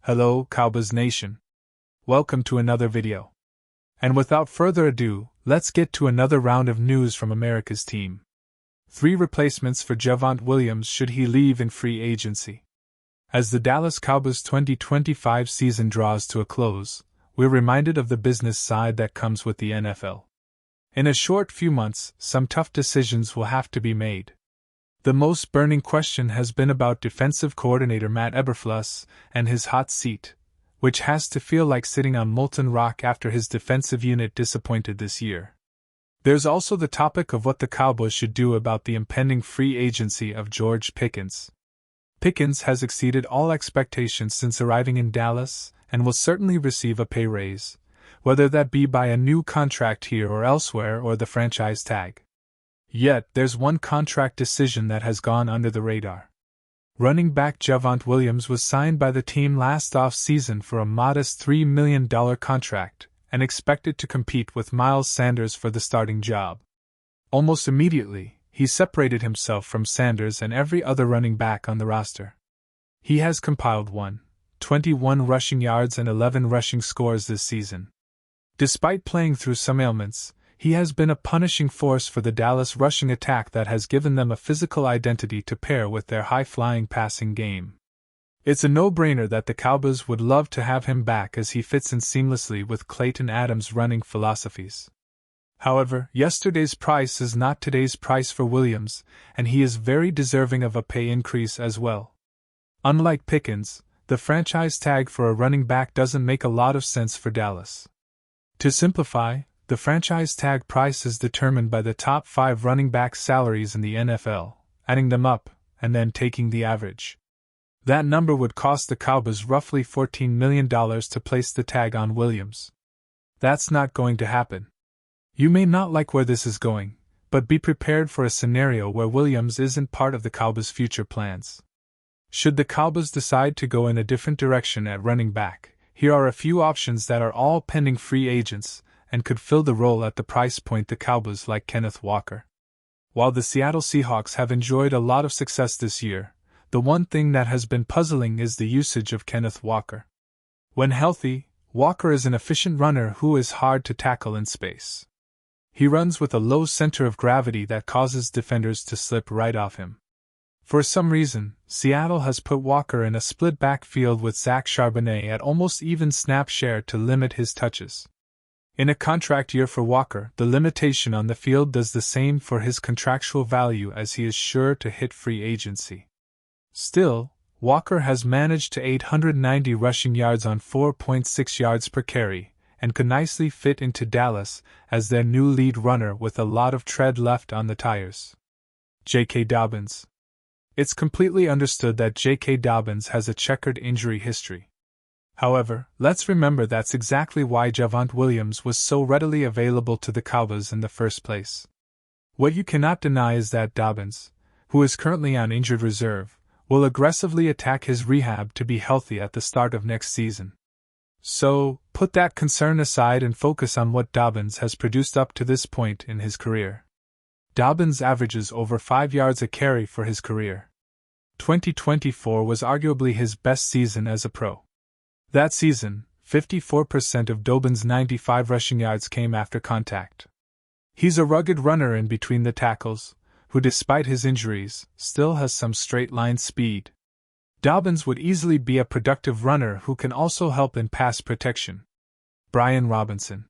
Hello, Cowboys Nation. Welcome to another video. And without further ado, let's get to another round of news from America's team. 3 replacements for Javonte Williams should he leave in free agency. As the Dallas Cowboys 2025 season draws to a close, we're reminded of the business side that comes with the NFL. In a short few months, some tough decisions will have to be made. The most burning question has been about defensive coordinator Matt Eberflus and his hot seat, which has to feel like sitting on molten rock after his defensive unit disappointed this year. There's also the topic of what the Cowboys should do about the impending free agency of George Pickens. Pickens has exceeded all expectations since arriving in Dallas and will certainly receive a pay raise, whether that be by a new contract here or elsewhere or the franchise tag. Yet, there's one contract decision that has gone under the radar. Running back Javonte Williams was signed by the team last off-season for a modest $3 million contract and expected to compete with Miles Sanders for the starting job. Almost immediately, he separated himself from Sanders and every other running back on the roster. He has compiled 21 rushing yards and 11 rushing scores this season. Despite playing through some ailments, he has been a punishing force for the Dallas rushing attack that has given them a physical identity to pair with their high-flying passing game. It's a no-brainer that the Cowboys would love to have him back as he fits in seamlessly with Clayton Adams' running philosophies. However, yesterday's price is not today's price for Williams, and he is very deserving of a pay increase as well. Unlike Pickens, the franchise tag for a running back doesn't make a lot of sense for Dallas. To simplify, the franchise tag price is determined by the top 5 running back salaries in the NFL, adding them up, and then taking the average. That number would cost the Cowboys roughly $14 million to place the tag on Williams. That's not going to happen. You may not like where this is going, but be prepared for a scenario where Williams isn't part of the Cowboys' future plans. Should the Cowboys decide to go in a different direction at running back, here are a few options that are all pending free agents and could fill the role at the price point the Cowboys like Kenneth Walker. While the Seattle Seahawks have enjoyed a lot of success this year, the one thing that has been puzzling is the usage of Kenneth Walker. When healthy, Walker is an efficient runner who is hard to tackle in space. He runs with a low center of gravity that causes defenders to slip right off him. For some reason, Seattle has put Walker in a split backfield with Zach Charbonnet at almost even snap share to limit his touches. In a contract year for Walker, the limitation on the field does the same for his contractual value as he is sure to hit free agency. Still, Walker has managed to 890 rushing yards on 4.6 yards per carry, and could nicely fit into Dallas as their new lead runner with a lot of tread left on the tires. J.K. Dobbins. It's completely understood that J.K. Dobbins has a checkered injury history. However, let's remember that's exactly why Javonte Williams was so readily available to the Cowboys in the first place. What you cannot deny is that Dobbins, who is currently on injured reserve, will aggressively attack his rehab to be healthy at the start of next season. So, put that concern aside and focus on what Dobbins has produced up to this point in his career. Dobbins averages over 5 yards a carry for his career. 2024 was arguably his best season as a pro. That season, 54% of Dobbins' 95 rushing yards came after contact. He's a rugged runner in between the tackles, who despite his injuries, still has some straight-line speed. Dobbins would easily be a productive runner who can also help in pass protection. Brian Robinson.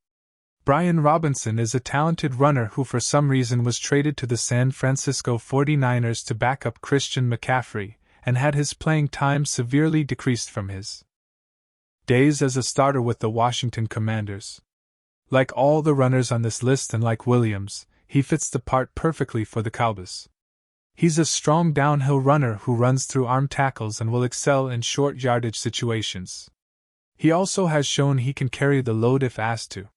Brian Robinson is a talented runner who for some reason was traded to the San Francisco 49ers to back up Christian McCaffrey, and had his playing time severely decreased from his days as a starter with the Washington Commanders. Like all the runners on this list and like Williams, he fits the part perfectly for the Cowboys. He's a strong downhill runner who runs through arm tackles and will excel in short yardage situations. He also has shown he can carry the load if asked to.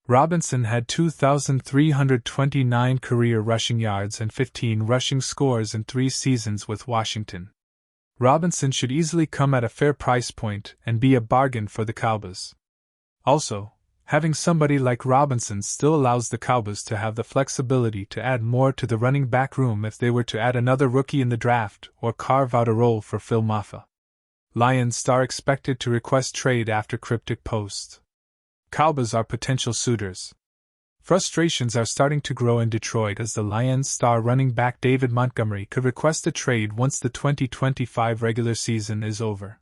Robinson had 2,329 career rushing yards and 15 rushing scores in 3 seasons with Washington. Robinson should easily come at a fair price point and be a bargain for the Cowboys. Also, having somebody like Robinson still allows the Cowboys to have the flexibility to add more to the running back room if they were to add another rookie in the draft or carve out a role for Phil Maffa. Lions star expected to request trade after cryptic post. Cowboys are potential suitors. Frustrations are starting to grow in Detroit as the Lions star running back David Montgomery could request a trade once the 2025 regular season is over.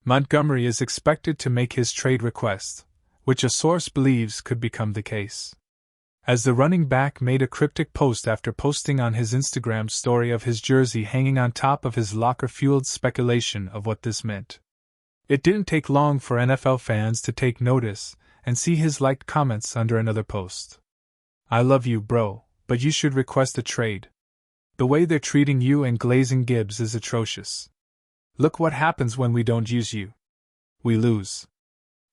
Montgomery is expected to make his trade request, which a source believes could become the case. As the running back made a cryptic post after posting on his Instagram story of his jersey hanging on top of his locker fueled speculation of what this meant. It didn't take long for NFL fans to take notice and see his liked comments under another post. "I love you, bro, but you should request a trade. The way they're treating you and Glazing Gibbs is atrocious. Look what happens when we don't use you. We lose."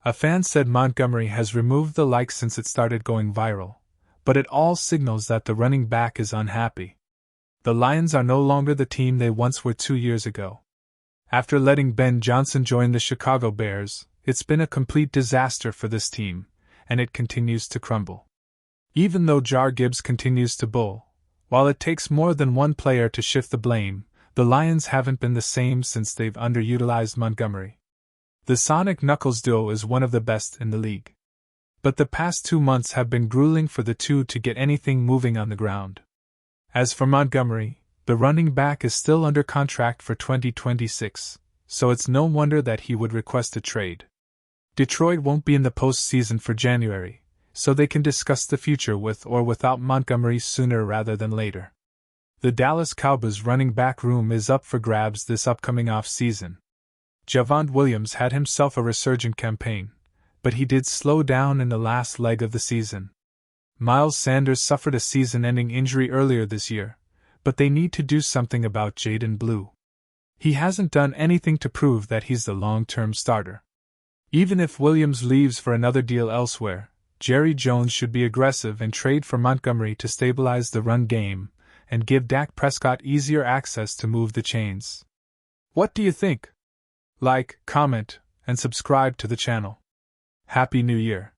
A fan said Montgomery has removed the like since it started going viral, but it all signals that the running back is unhappy. The Lions are no longer the team they once were 2 years ago. After letting Ben Johnson join the Chicago Bears, it's been a complete disaster for this team, and it continues to crumble. Even though Jar Gibbs continues to bull, while it takes more than one player to shift the blame, the Lions haven't been the same since they've underutilized Montgomery. The Sonic Knuckles duo is one of the best in the league. But the past 2 months have been grueling for the two to get anything moving on the ground. As for Montgomery, the running back is still under contract for 2026, so it's no wonder that he would request a trade. Detroit won't be in the postseason for January, so they can discuss the future with or without Montgomery sooner rather than later. The Dallas Cowboys running back room is up for grabs this upcoming off-season. Javonte Williams had himself a resurgent campaign, but he did slow down in the last leg of the season. Miles Sanders suffered a season-ending injury earlier this year, but they need to do something about Jaden Blue. He hasn't done anything to prove that he's the long-term starter. Even if Williams leaves for another deal elsewhere, Jerry Jones should be aggressive and trade for Montgomery to stabilize the run game and give Dak Prescott easier access to move the chains. What do you think? Like, comment, and subscribe to the channel. Happy New Year!